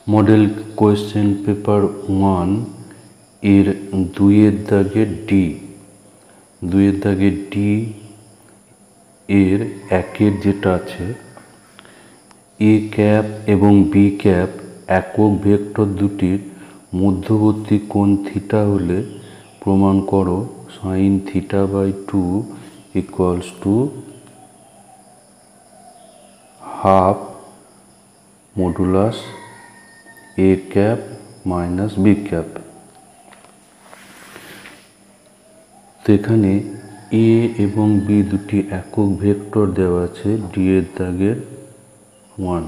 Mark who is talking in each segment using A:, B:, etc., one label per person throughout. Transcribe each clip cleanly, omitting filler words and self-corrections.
A: Model question paper 1 এর 2-এর দাগের D, 2-এর দাগের ডি এর 1-এর যেটা আছে, এ ক্যাপ এবং বি ক্যাপ একক ভেক্টর দুটির মধ্যবর্তী কোণ থিটা হলে প্রমাণ করো sin θ/2 equals to half modulus A cap minus B cap. তো এখানে এ এবং বি দুটি একক ভেক্টর দেওয়া আছে ডি এর দাগের 1,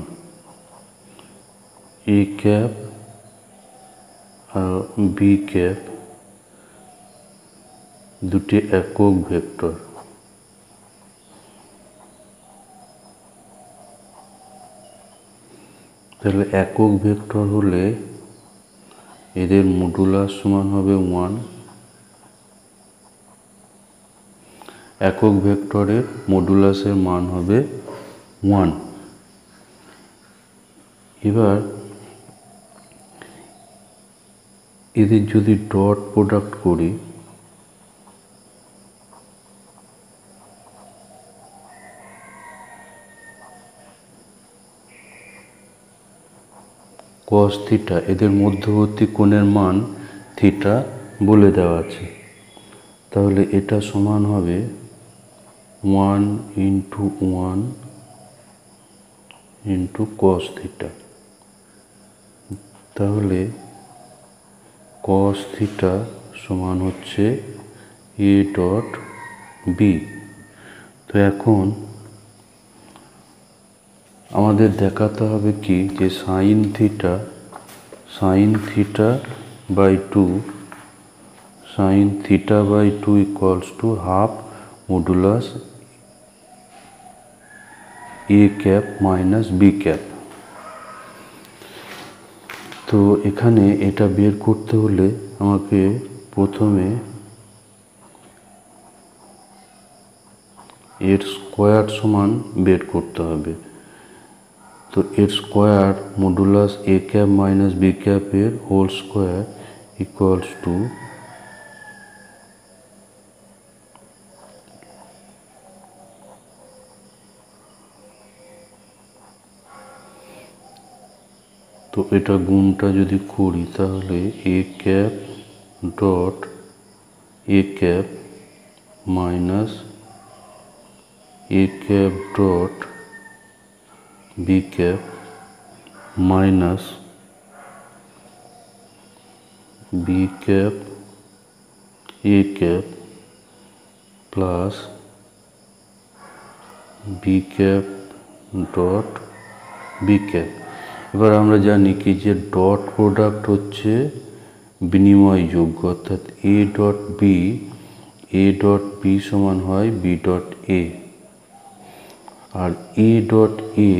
A: A cap R B cap দুটি একক ভেক্টর। তাহলে একক ভেক্টর হলে এদের মডুলাস সমান হবে 1। একক ভেক্টরের মডুলাসের মান হবে 1। এবার এদের যদি ডট প্রোডাক্ট করি, cos থিটা, এদের মধ্যবর্তী কোণের মান থিটা বলে দেওয়া আছে। তাহলে এটা সমান হবে 1 × 1 × cos থিটা। তাহলে cos থিটা সমান হচ্ছে এ ডট বি। তো এখন আমাদের দেখাতে হবে কি যে sin θ/2 equals to half modulus A cap minus B cap. তো এখানে এটা বের করতে হলে আমাকে প্রথমে এর স্কোয়ার সমান বের করতে হবে। তো এর square modulus A cap minus B ক্যাপের হোল স্কোয়ার ইকুয়ালস টু তো এটা গুণটা যদি করি তাহলে A cap dot A cap minus A cap dot B cap minus B cap A cap plus B cap dot B cap. এবার আমরা জানি কি যে ডট প্রোডাক্ট হচ্ছে বিনিময়যোগ্য, অর্থাৎ এ ডট বি সমান হয় বি ডট এ, আর A dot A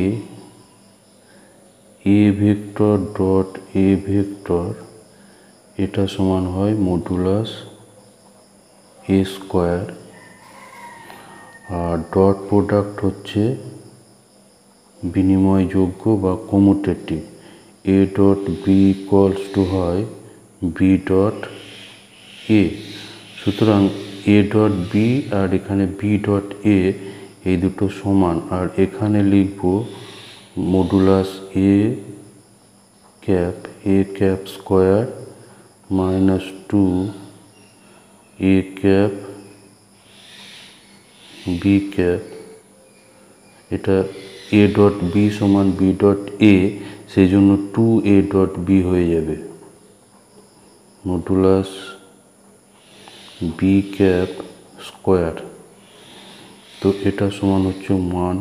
A: vector dot A vector এটা সমান হয় মডুলাস এ স্কোয়ার। আর ডট প্রোডাক্ট হচ্ছে বিনিময়যোগ্য বা commutative, A dot B equals to হয় বি ডট এ। সুতরাং এ ডট বি আর এখানে বি ডট এ এই দুটো সমান, আর এখানে লিখব modulus A cap square minus 2 A cap B cap. এটা এ ডট বি সমান বি ডট এ, সেই জন্য 2 এ ডট বি হয়ে যাবে মডুলাস বি ক্যাপ স্কোয়ার। তো এটা সমান হচ্ছে 1,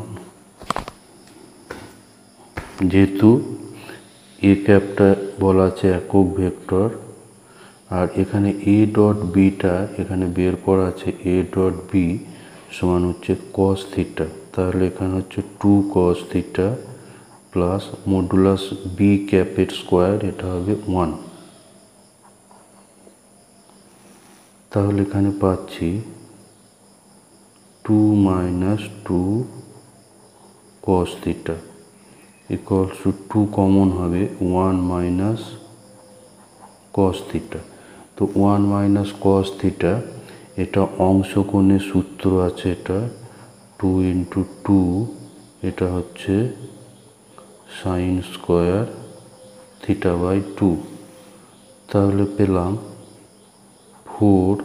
A: যেহেতু এ ক্যাপটা বলা আছে একক ভেক্টর, আর এখানে এ ডট বিটা এখানে বের করা আছে এ ডট বি সমান হচ্ছে cos থিটা। তাহলে এখানে হচ্ছে 2 cos theta plus modulus B ক্যাপের স্কোয়ার, এটা হবে 1। তাহলে এখানে পাচ্ছি 2 - 2 cos theta equals to 2 common হবে 1 মাইনাস কস থিটা। তো 1 মাইনাস কস থিটা, এটা অংশকোণের সূত্র আছে, এটা 2 ইন্টু 2, এটা হচ্ছে সাইন স্কোয়ার থিটা বাই 2। তাহলে পেলাম 4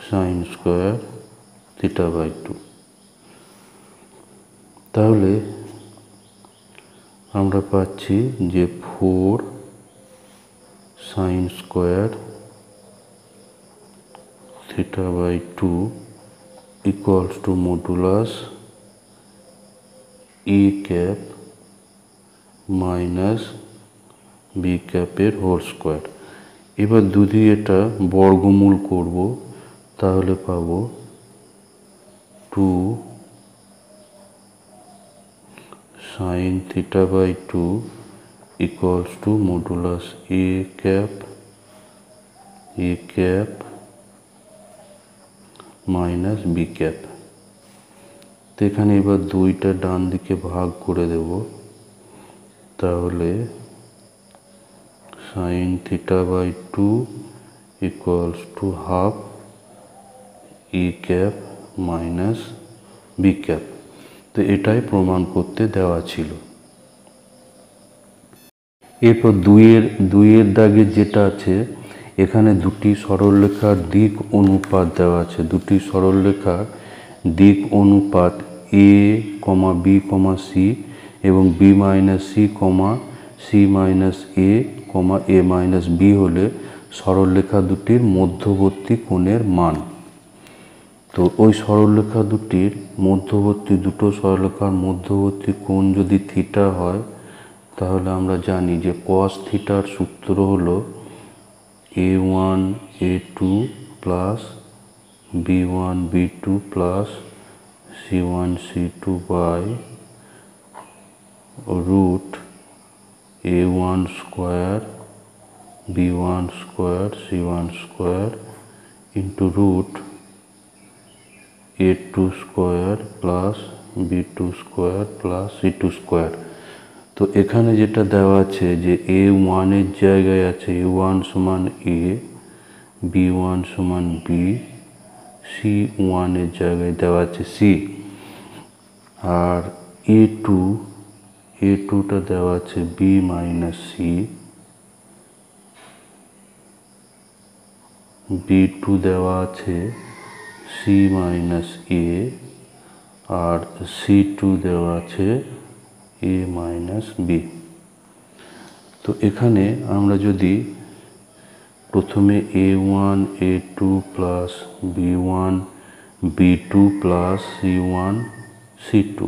A: সাইন স্কোয়ার থিটা বাই 2। তাহলে আমরা পাচ্ছি যে 4 sine square theta by 2 equals to modulus A cap minus B ক্যাপের হোল স্কোয়ার। এবার যদি এটা বর্গমূল করব তাহলে পাবো 2 sine theta by 2 equals to modulus A cap minus B cap. তো এখানে এবার দুইটা ডান দিকে ভাগ করে দেব, তাহলে sine theta by 2 equals to half E cap minus B cap. তো এটাই প্রমাণ করতে দেওয়া ছিল। এরপর দুইয়ের দাগে যেটা আছে, এখানে দুটি সরলরেখার দিক অনুপাত দেওয়া আছে। দুটি সরলরেখার দিক অনুপাত এ কমা বি কমা সি এবং B minus c comma C minus এ কমা এ মাইনাস বি হলে সরলরেখা দুটির মধ্যবর্তী কোণের মান। তো ওই সরলরেখা দুটির দুটো সরলরেখার মধ্যবর্তী কোণ যদি থিটা হয়, তাহলে আমরা জানি যে কস থিটার সূত্র হলো a1 a2 plus b1 b2 plus c1 c2 by root a1 square b1 square c1 square into root a2 square plus b2 square plus c2 square. তো এখানে যেটা দেওয়া আছে যে a1 এর জায়গায় আছে a1 সমান a, b1 সমান b, c1 এর জায়গায় দেওয়া আছে c, আর a2টা দেওয়া আছে b মাইনাস c, b2 দেওয়া আছে c minus a, R c2 দেওয়া আছে a মাইনাস b। তো এখানে আমরা যদি প্রথমে a1 a2 plus b1 b2 plus c1 c2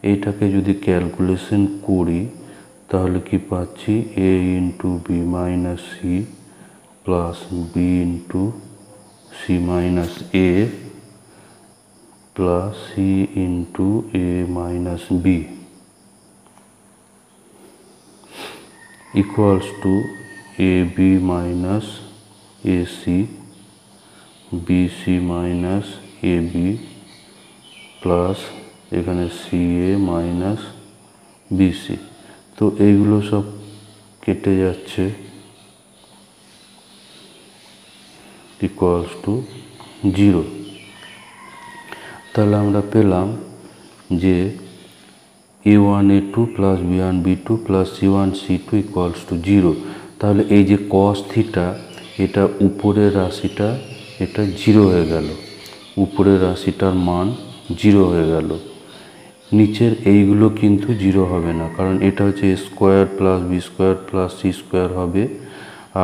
A: এইটাকে যদি ক্যালকুলেশন করি, তাহলে কি পাচ্ছি a into B minus C plus B into C minus A plus C into A minus B equals to AB minus AC, BC minus AB প্লাস এখানে CA মাইনাস BC। তো এইগুলো সব কেটে যাচ্ছে, ইকুয়ালস টু 0। তাহলে আমরা পেলাম যে a1 a2 plus b1 b2 plus c1 c2 equals to 0। তাহলে এই যে কস থিটা, এটা উপরের রাশিটা এটা 0 হয়ে গেল, উপরের রাশিটার মান 0 হয়ে গেল। নিচের এইগুলো কিন্তু 0 হবে না, কারণ এটা হচ্ছে a square plus B square plus C square হবে,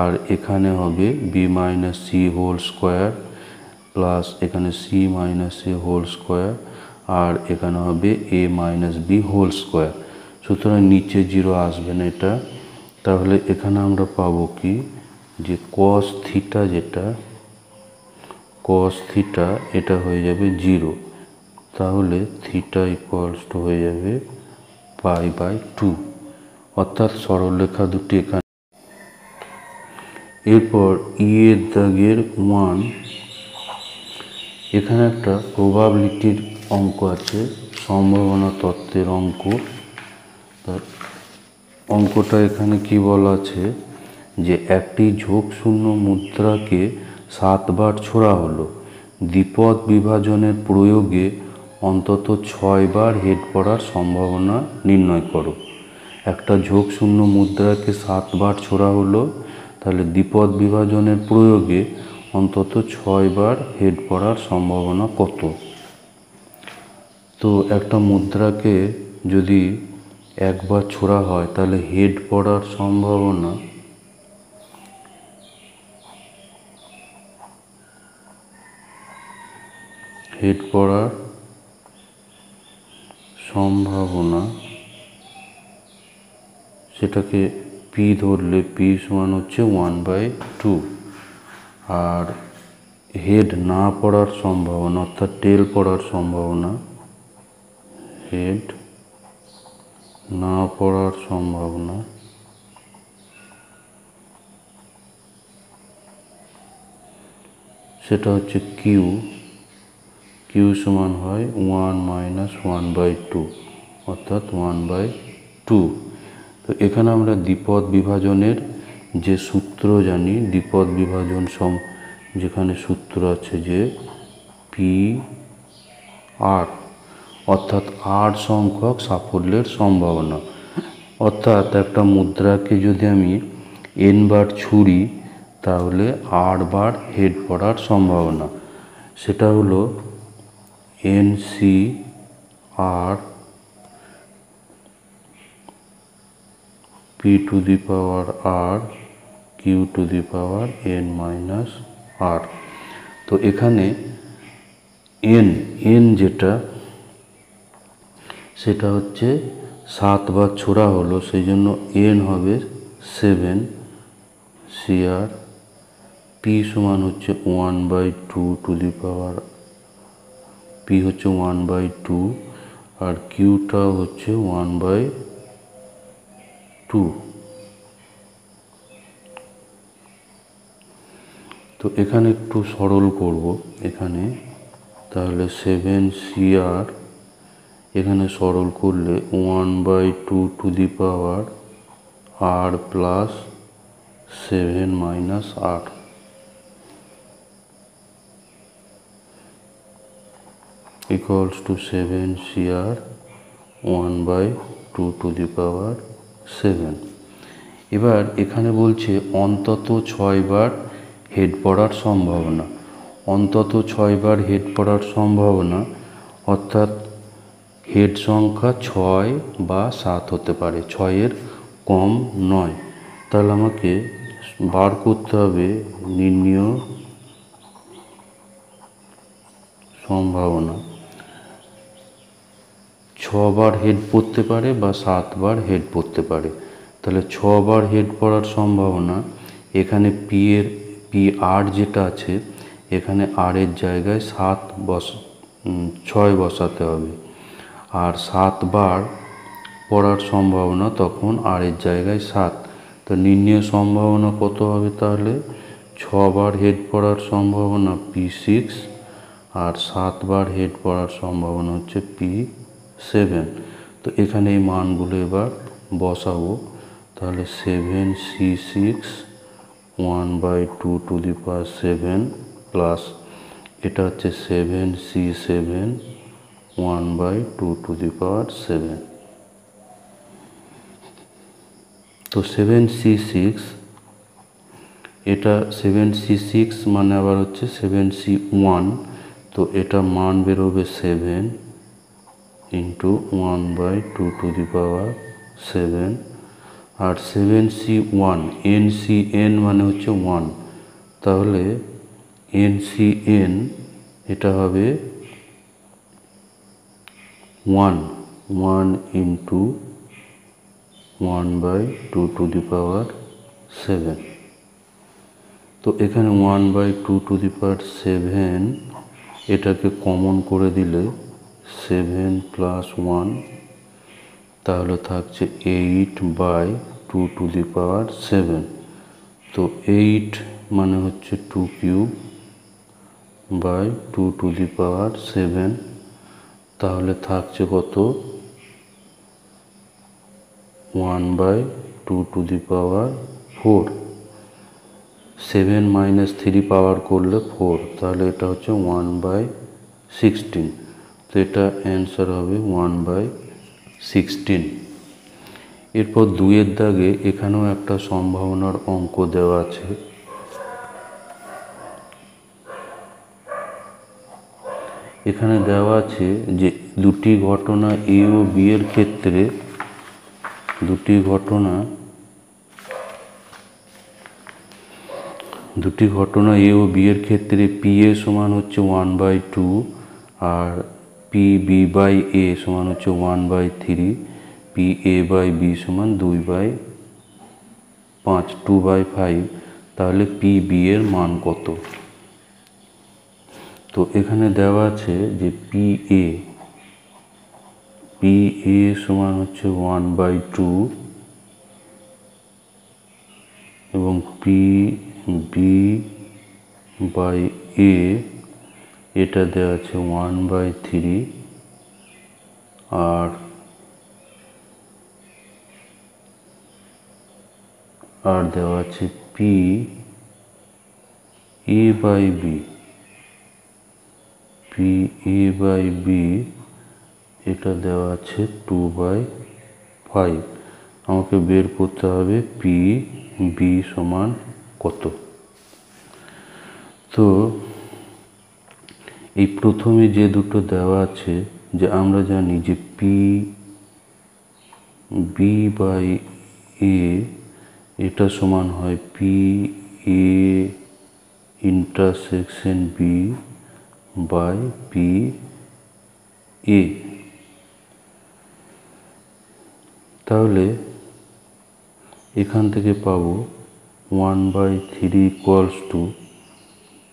A: আর এখানে হবে B minus C whole square plus এখানে C minus A whole square, আর এখানে হবে A minus B whole square. সুতরাং নিচে 0 আসবে না এটা। তাহলে এখানে আমরা পাবো কি, যে কস থিটা, যেটা কস থিটা এটা হয়ে যাবে 0। তাহলে থিটা ইকুয়ালস টু হয়ে যাবে পাই বাই 2, অর্থাৎ সরলরেখা দুটি এখানে। এরপর এর দাগের 1, এখানে একটা প্রবাবিলিটির অঙ্ক আছে, সম্ভাবনা তত্ত্বের অঙ্ক। তার অঙ্কটা এখানে কি বলা আছে যে একটি ঝোঁক শূন্য মুদ্রাকে 7 বার ছোড়া হলো, দ্বিপদ বিভাজনের প্রয়োগে অন্তত 6 বার হেড পড়ার সম্ভাবনা নির্ণয় করো। একটা ঝোঁক শূন্য মুদ্রাকে 7 বার ছোড়া হলো, তাহলে দ্বিপদ বিভাজনের প্রয়োগে অন্তত 6 বার হেড পড়ার সম্ভাবনা কত? তো একটা মুদ্রাকে যদি একবার ছোড়া হয় তাহলে হেড পড়ার সম্ভাবনা সেটাকে পি ধরলে পি সমান হচ্ছে 1/2। আর হেড না পড়ার সম্ভাবনা অর্থাৎ টেল পড়ার সম্ভাবনা, হেড না পড়ার সম্ভাবনা সেটা হচ্ছে কিউ। কিউ সমান হয় 1 - 1/2 অর্থাৎ 1/2। তো এখানে আমরা দ্বিপদ বিভাজনের যে সূত্র জানি, দ্বিপদ বিভাজন যেখানে সূত্র আছে যে পি আর, অর্থাৎ আর সংখ্যক সাফল্যের সম্ভাবনা। অর্থাৎ একটা মুদ্রাকে যদি আমি n বার ছুঁড়ি তাহলে 8 বার হেড পড়ার সম্ভাবনা, সেটা হলো NCR P⁻r Q⁻n−r। তো এখানে n যেটা সেটা হচ্ছে 7 বার ছোড়া হলো, সেই জন্য n হবে 7 CR। P সমান হচ্ছে 1/2 P হচ্ছে 1/2 আর কিউটা হচ্ছে 1/2। তো এখানে একটু সরল করব এখানে, তাহলে 7 CR এখানে সরল করলে 1/2 r plus 7 - r equals to 7 CR 1/2 এবার এখানে বলছে অন্তত 6 বার হেড পড়ার সম্ভাবনা। অন্তত 6 বার হেড পড়ার সম্ভাবনা অর্থাৎ হেড সংখ্যা 6 বা 7 হতে পারে, 6-এর কম নয়। তাহলে আমাকে বার করতে হবে নির্ণেয় সম্ভাবনা। 6 বার হেড পড়তে পারে বা 7 বার হেড পড়তে পারে। তাহলে 6 বার হেড পড়ার সম্ভাবনা, এখানে পি আর যেটা আছে এখানে আর এর জায়গায় 6 বসাতে হবে। আর 7 বার পড়ার সম্ভাবনা তখন আর এর জায়গায় 7। তো নির্ণেয় সম্ভাবনা কত হবে? তাহলে 6 বার হেড পড়ার সম্ভাবনা P6 আর 7 বার হেড পড়ার সম্ভাবনা হচ্ছে P7। তো এখানে এই মানগুলো এবার বসাবো। তাহলে 7C6 1/2 প্লাস এটা হচ্ছে 7C7 1/2 তো 7C6 এটা 7C6 মানে আবার হচ্ছে 7C1। তো এটা মান বেরোবে 7 × 1/2 আর 7C1 NCN মানে হচ্ছে 1, তাহলে NCN এটা হবে 1 × 1/2 তো এখানে 1/2 এটাকে কমন করে দিলে 7 + 1 তাহলে থাকছে 8/2 তো 8 মানে হচ্ছে 2³/2 তাহলে থাকছে কত 1/2⁴। 7 - 3 পাওয়ার করলে 4, তাহলে এটা হচ্ছে 1/16। তো এটা অ্যান্সার হবে 1/16। এরপর 2-এর দাগে এখানেও একটা সম্ভাবনার অঙ্ক দেওয়া আছে। এখানে দেওয়া আছে যে দুটি ঘটনা এ ও বি এর ক্ষেত্রে দুটি ঘটনা এ ও বি এর ক্ষেত্রে পি এ সমান হচ্ছে 1/2 আর পি বি বাই এ সমান হচ্ছে 1/3, পি এ বাই বি সমান 2/5, 2/5। তাহলে পি বি এর মান কত? তো এখানে দেওয়া আছে যে পি এ সমান হচ্ছে 1/2 এবং পি বি বাই এ এটা দেওয়া আছে 1/3 আর দেওয়া আছে পি এ বাই বি এটা দেওয়া আছে 2/5। আমাকে বের করতে হবে পি বি সমান কত। তো এই প্রথমে যে দুটো দেওয়া আছে, যে আমরা জানি যে পি বি বাই এ এটা সমান হয় P A intersection B by P A. তাহলে এখান থেকে পাবো 1/3 =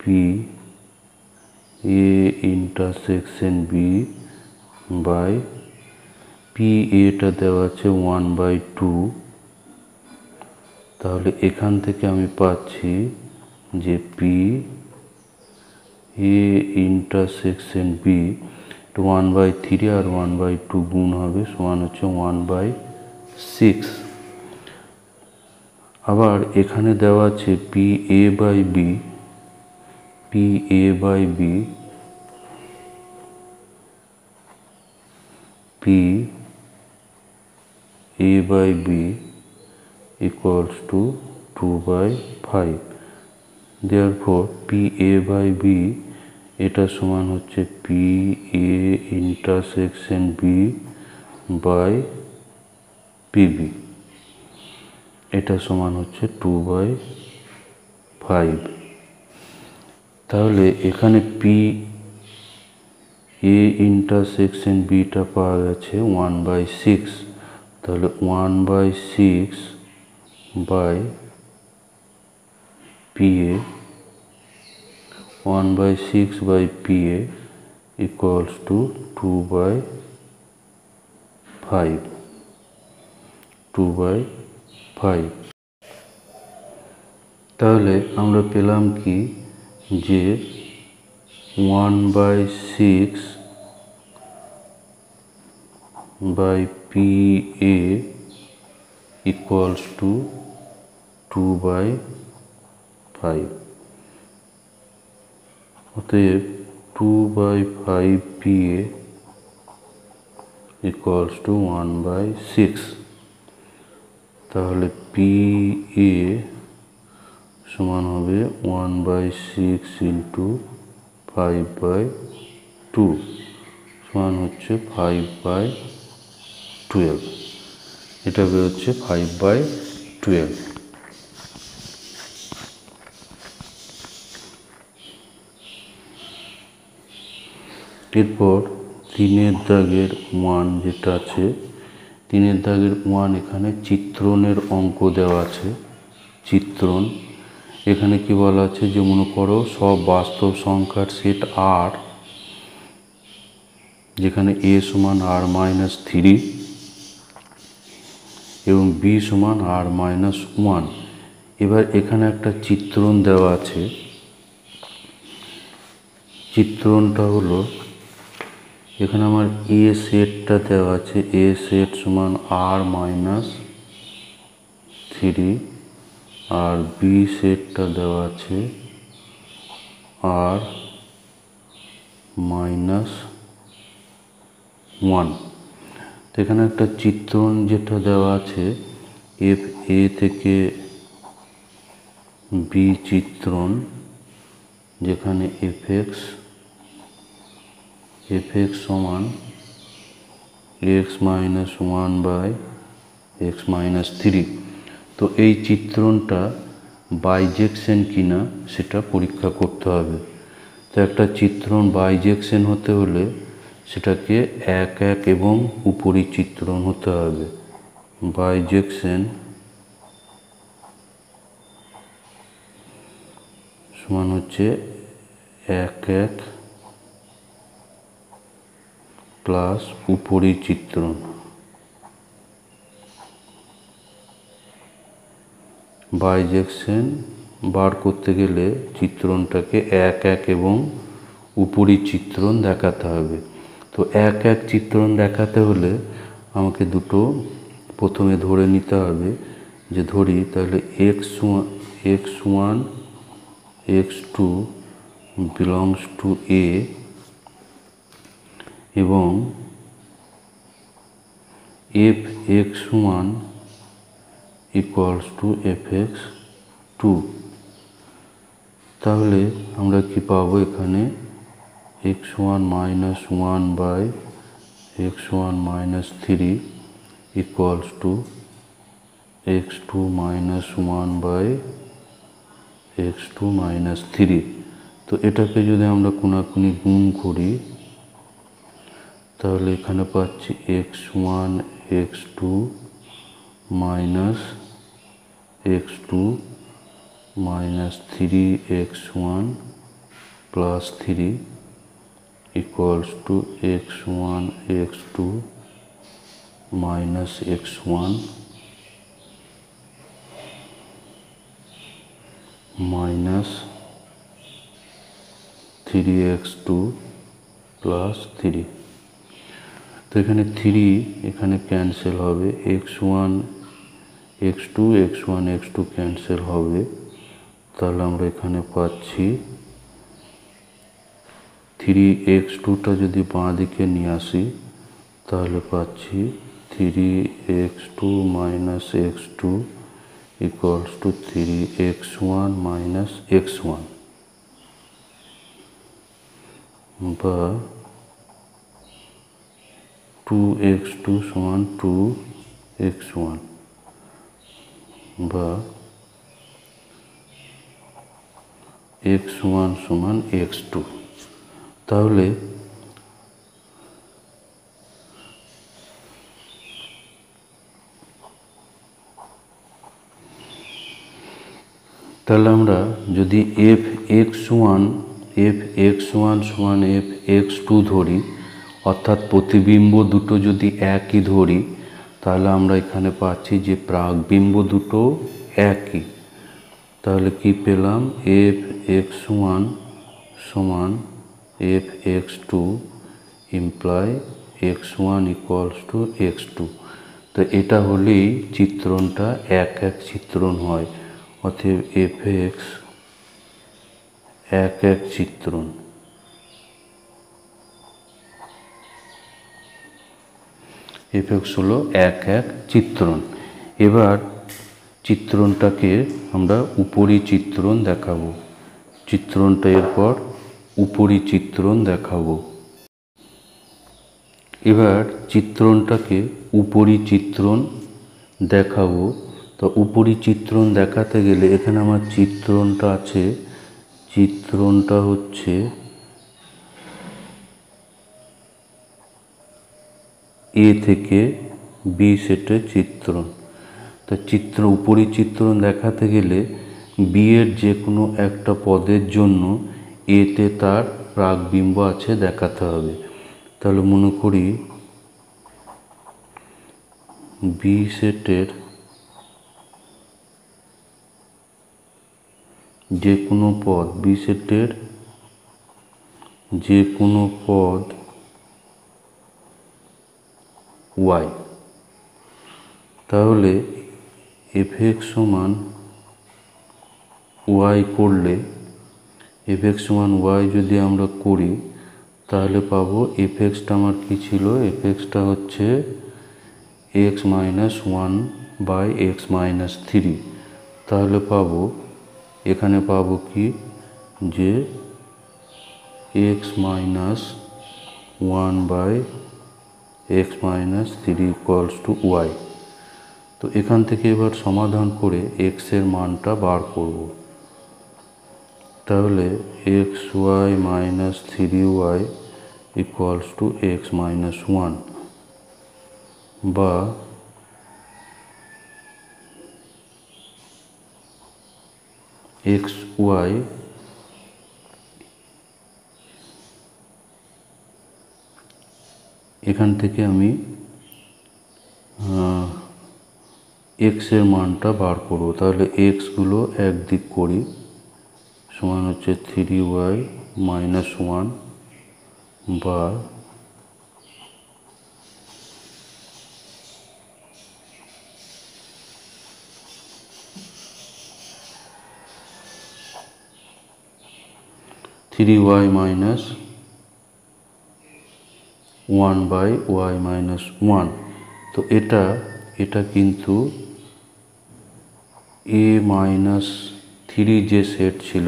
A: P A intersection B by P এটা দেওয়া আছে 1/2। তাহলে এখান থেকে আমি পাচ্ছি যে পি এ ইন্টারসেকশন বি 1/3 আর 1/2 গুণ হবে সমান হচ্ছে 1/6। আবার এখানে দেওয়া আছে P A by B equals to 2/5। therefore P A by B এটা সমান হচ্ছে P A intersection B by PB, এটা সমান হচ্ছে 2/5। তাহলে এখানে পি এ ইন্টারসেকশন বিটা পাওয়া গেছে 1/6। তাহলে 1/6 by P A 1/6 by P A equals to 2/5। তাহলে আমরা পেলাম কি যে 1/6 by P A equals to 2/5। অতএব 2/5 পি এ ইকুয়ালস টু 1/6। তাহলে পি এ সমান হবে 1/6 ইন্টু 5/2 সমান হচ্ছে 5/12। এটা বেরোচ্ছে 5/12। এরপর 3-এর দাগের 1 যেটা আছে, 3-এর দাগের 1 এখানে চিত্রণের অঙ্ক দেওয়া আছে। চিত্রণ এখানে কি বলা আছে যে মনে করো সব বাস্তব সংখ্যার সেট আর, যেখানে এ সমান r-3 এবং বি সমান r-1। এবার এখানে একটা চিত্রণ দেওয়া আছে। চিত্রণটা হলো এখানে আমার এ সেটটা দেওয়া আছে, এ সেট সমান r-1 3 আর বি সেটটা দেওয়া আছে আর -1। তো এখানে একটা চিত্রণ যেটা দেওয়া আছে এফ এ থেকে বি চিত্রণ, যেখানে এফ এক্স সমান x-1/x-3। তো এই চিত্রণটা বাইজেকশন কিনা সেটা পরীক্ষা করতে হবে। তো একটা চিত্রণ বাইজেকশন হতে হলে সেটাকে এক এক এবং উপরি চিত্রণ হতে হবে। বাইজেকশন সমান হচ্ছে এক এক প্লাস উপরি চিত্রণ। বাইজেকশন বার করতে গেলে চিত্রণটাকে এক এক এবং উপরি চিত্রণ দেখাতে হবে। তো এক এক চিত্রণ দেখাতে হলে আমাকে দুটো প্রথমে ধরে নিতে হবে। যে ধরি তাহলে x1 x2 belongs to A এবং fx1 equals to fx2। তাহলে আমরা কি পাবো এখানে x1 - 1/x1-3 equals to x2 - 1/x2-3। তো এটাকে যদি আমরা কোনাকুনি গুণ করি তাহলে এখানে পাচ্ছি x1 x2 x2 3x1 plus 3 equals to x1 x2 x1 3x2 plus 3। তো এখানে 3 এখানে ক্যান্সেল হবে, x1 x2 x1 x2 cancel হবে। তাহলে আমরা এখানে পাচ্ছি 3x2টা যদি বাঁ দিকে নিয়ে আসি তাহলে পাচ্ছি 3x2 - x2 equals to 3x1 - x1 বা 2x2 সমান 2x1 বা x1 সমান x2। তাহলে আমরা যদি fx1 সমান fx2 ধরি, অর্থাৎ প্রতিবিম্ব দুটো যদি একই ধরি, তাহলে আমরা এখানে পাচ্ছি যে প্রাকবিম্ব দুটো একই। তাহলে কি পেলাম fx1 সমান fx2 imply x1 equals to x2। তো এটা হলেই চিত্রণটা এক এক চিত্রণ হয়। অতএব fx এক এক চিত্রণ। fx হলো এক এক চিত্রণ। এবার চিত্রণটাকে আমরা উপরি চিত্রণ দেখাবো। চিত্রণটা এরপর উপরি চিত্রণ দেখাবো। এবার চিত্রণটাকে উপরি চিত্রণ দেখাবো। তো উপরি চিত্রণ দেখাতে গেলে এখানে আমার চিত্রণটা আছে, চিত্রণটা হচ্ছে এ থেকে বি সেটের চিত্রণ। তো উপরি চিত্রণ দেখাতে গেলে বি এর যে কোনো একটা পদের জন্য এতে তার প্রাকবিম্ব আছে দেখাতে হবে। তাহলে মনে করি বি সেটের যে কোনো পদ, বি সেটের যে কোনো পদ y, তাহলে এফ সমান ওয়াই করলে এফ সমান ওয়াই যদি আমরা করি তাহলে পাবো এফ আমার কী ছিল, এফ হচ্ছে X minus one by X minus three. তাহলে পাবো এখানে পাবো কি যে X minus one by X minus three equals to Y. তো এখান থেকে এবার সমাধান করে এক্সের মানটা বার করব। তাহলে X Y minus three Y equals to X minus one, বা এক্স ওয়াই এখান থেকে আমি এক্সের মানটা বার করব। তাহলে এক্সগুলো একদিক করি, সমান হচ্ছে থ্রি ওয়াই মাইনাস ওয়ান বা three Y minus one by Y minus one. তো এটা কিন্তু এ মাইনাস থ্রি যে সেট ছিল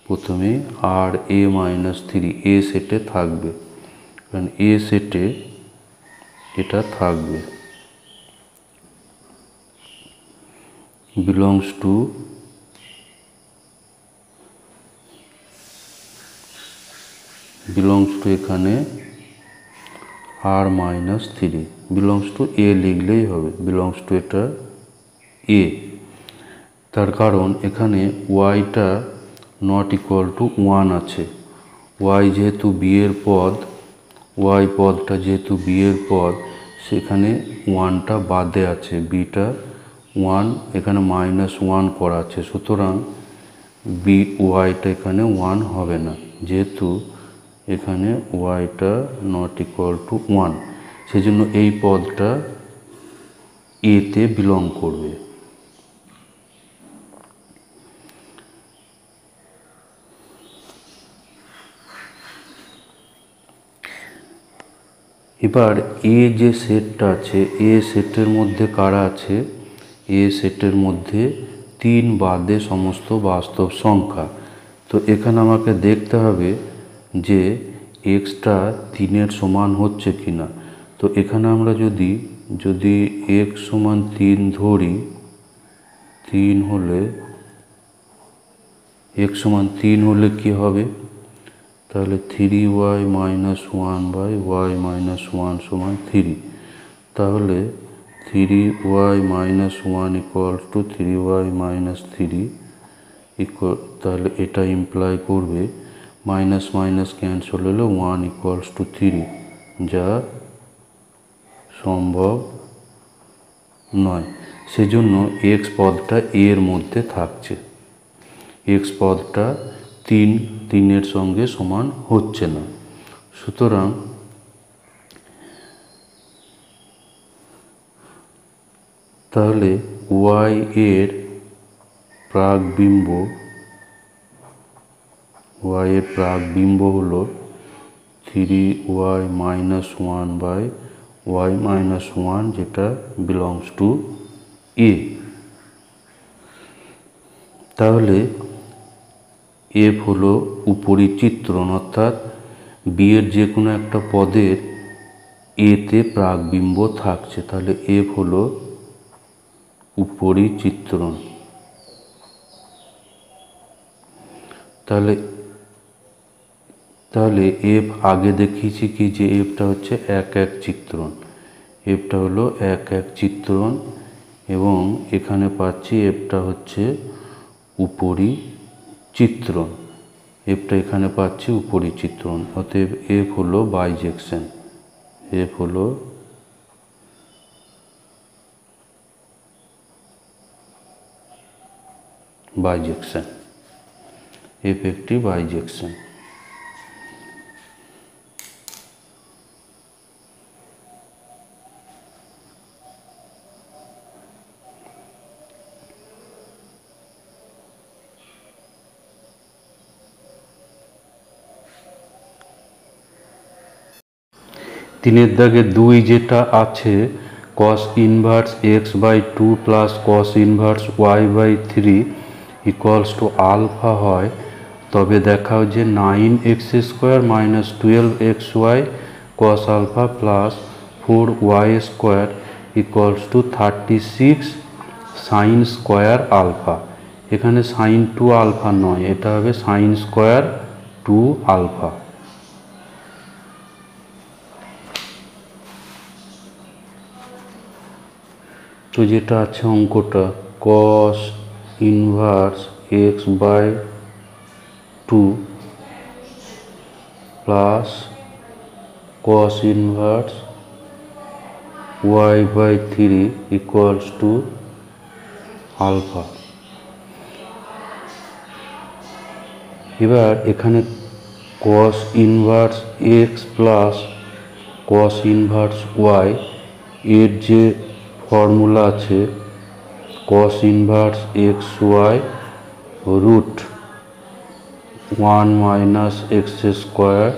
A: প্রথমে, আর এ মাইনাস থ্রি এ সেটে থাকবে, কারণ এ সেটে এটা থাকবে, বিলংস টু এখানে আর মাইনাস থ্রি, বিলংস টু এ লিখলেই হবে, বিলংস টু এটা এ। তার কারণ এখানে ওয়াইটা নট ইকুয়াল টু ওয়ান আছে, ওয়াই যেহেতু বিয়ের পদ, ওয়াই পদটা যেহেতু বিয়ের পদ, সেখানে ওয়ানটা বাদে আছে, বিটা ওয়ান এখানে মাইনাস ওয়ান করা আছে, সুতরাং বি ওয়াইটা এখানে ওয়ান হবে না, যেহেতু এখানে ওয়াইটা নট ইকুয়াল টু ওয়ান, সেজন্য এই পদটা এতে বিলং করবে। এবার এ যে সেটটা আছে, এ সেটের মধ্যে কারা আছে, এ সেটের মধ্যে তিন বাদে সমস্ত বাস্তব সংখ্যা। তো এখানে আমাকে দেখতে হবে যে এক্সটা তিনের সমান হচ্ছে কি না। তো এখানে আমরা যদি এক্স সমান তিন ধরি, তিন হলে এক্স সমান তিন হলে কী হবে, তাহলে three Y minus one by Y minus one সমান থ্রি। তাহলে three Y minus one equals to three Y minus three equal, তাহলে এটা ইমপ্লাই করবে মাইনাস মাইনাস ক্যান্সেল হলে ওয়ান ইকুয়ালস টু থ্রি, যা সম্ভব নয়। সেজন্য এক্স পদটা এর মধ্যে থাকছে, এক্স পদটা তিনের সঙ্গে সমান হচ্ছে না। সুতরাং তাহলে ওয়াই এর প্রাকবিম্ব হলো three Y minus one by Y minus one, যেটা বিলংস টু এ। তাহলে এফ হলো উপরি চিত্রণ, অর্থাৎ বি এর যে কোনো একটা পদের এতে প্রাকবিম্ব থাকছে, তাহলে এফ হলো উপরি চিত্রণ। তাহলে এফ আগে দেখিয়েছি কি যে এফটা হচ্ছে এক এক চিত্রণ, এফটা হলো এক এক চিত্রণ, এবং এখানে পাচ্ছি এফটা হচ্ছে উপরি চিত্রণ, এফটা এখানে পাচ্ছি উপরি চিত্রণ। অতএব এফ হলো বাইজেকশন, এফ হলো বাইজেকশন, এফ একটি বাইজেকশন। তিনের দাগে 2 যেটা আছে cos inverse x/2 plus cos inverse y/3 equals to alpha হয়, তবে দেখাও যে 9x² minus 12xy cos alpha plus 4y² equals to 36 sine square alpha. এখানে সাইন 2 আলফা নয়, এটা হবে সাইন স্কোয়ার 2 আলফা। তো যেটা আছে অঙ্কটা cos inverse x/2 plus cos inverse y/3 equals to alpha. এবার এখানে cos inverse x plus cos inverse y এর যে ফর্মুলা আছে cos inverse xy root 1 minus x square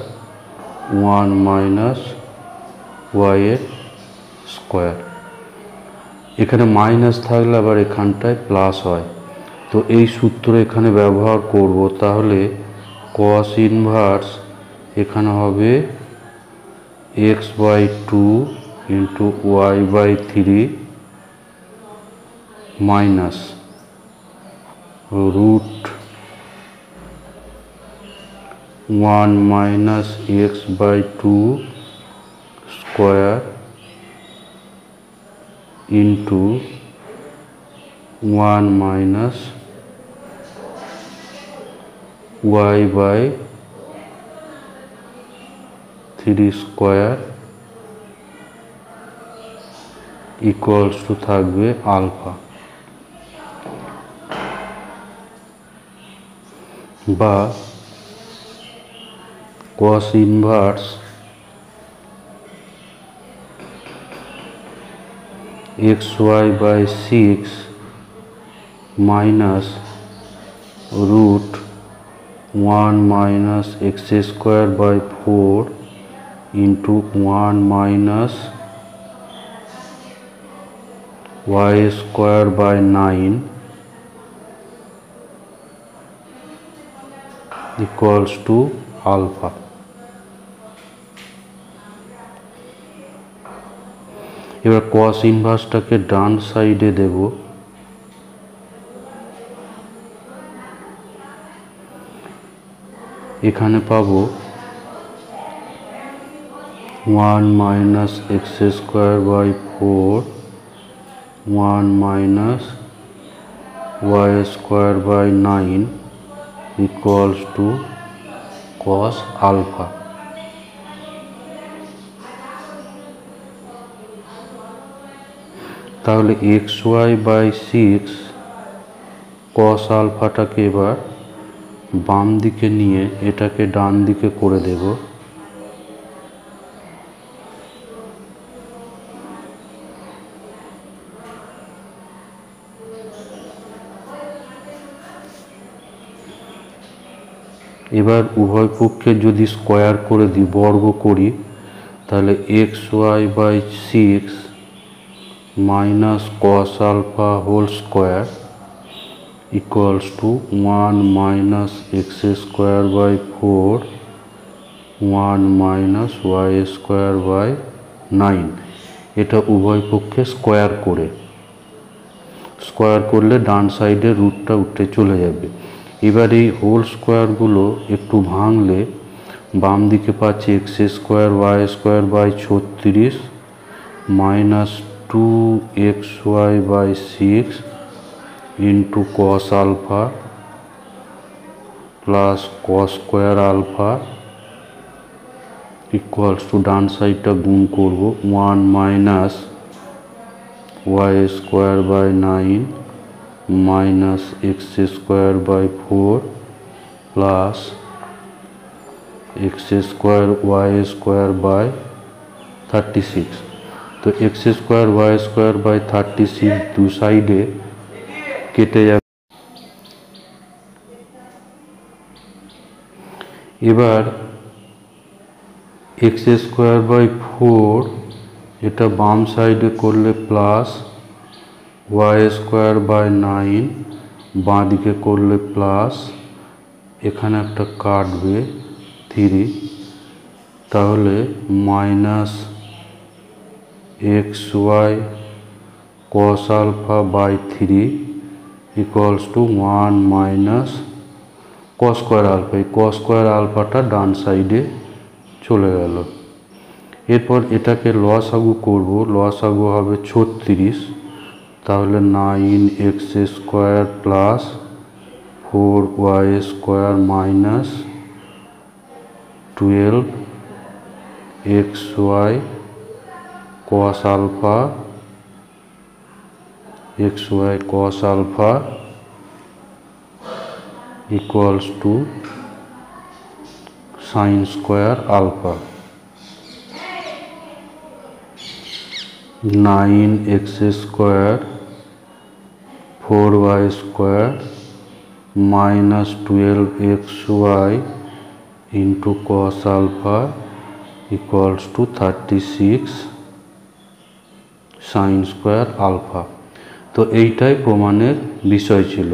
A: 1 minus y এর স্কোয়ার। এখানে মাইনাস থাকলে আবার এখানটায় প্লাস হয়, তো এই সূত্র এখানে ব্যবহার করব। তাহলে cos ইনভার্স এখানে হবে x/2 into y/3 minus root 1 minus x/2 square into 1 minus y/3 square equals to থাকবে আলফা, বা cos inverse xy/6 minus root 1 minus x² into 1 minus y²/9 equals to alpha. এবার cos ইনভার্সটাকে ডান সাইডে দেব। এখানে পাবো 1 minus x² 1 minus y²/9 equals to cos alpha. তাহলে xy/6 cos আলফাটাকে এবার বাম দিকে নিয়ে এটাকে ডান দিকে করে দেব। এবার উভয় পক্ষে যদি স্কোয়ার করে দিই, বর্গ করি, তাহলে xy/6 minus cos alpha whole square equals to 1 minus x² 1 minus y²/9। এটা উভয় পক্ষে স্কোয়ার করলে ডান সাইডে রুটটা উঠে চলে যাবে। এবার এই হোল স্কোয়ারগুলো একটু ভাঙলে বাম দিকে পাচ্ছি x² y²/36 minus 2xy/6 into cos alpha plus cos² alpha equals to ডান সাইডটা গুণ করব 1 minus y²/9 minus x² plus x²y²/36। তো x²y²/36 দু সাইডে কেটে যাবে। এবার এক্স স্কোয়ার বাই 4 এটা বাম সাইডে করলে প্লাস, ওয়াই স্কোয়ার বাই 9 বাঁ দিকে করলে প্লাস, এখানে একটা কাটবে 3, তাহলে minus x y cos alpha by 3 equals to 1 minus cos square alpha. এই কস স্কোয়ার আলফাটা ডান সাইডে চলে গেল। এরপর এটাকে লসাগু করব, লসাগু হবে 36, তাহলে 9x square plus 4y square minus 12xy cos alpha xy cos alpha equals to sin square alpha। 9x square 4y square minus 12xy into cos alpha equals to 36 sin square alpha। তো এইটাই প্রমাণের বিষয় ছিল।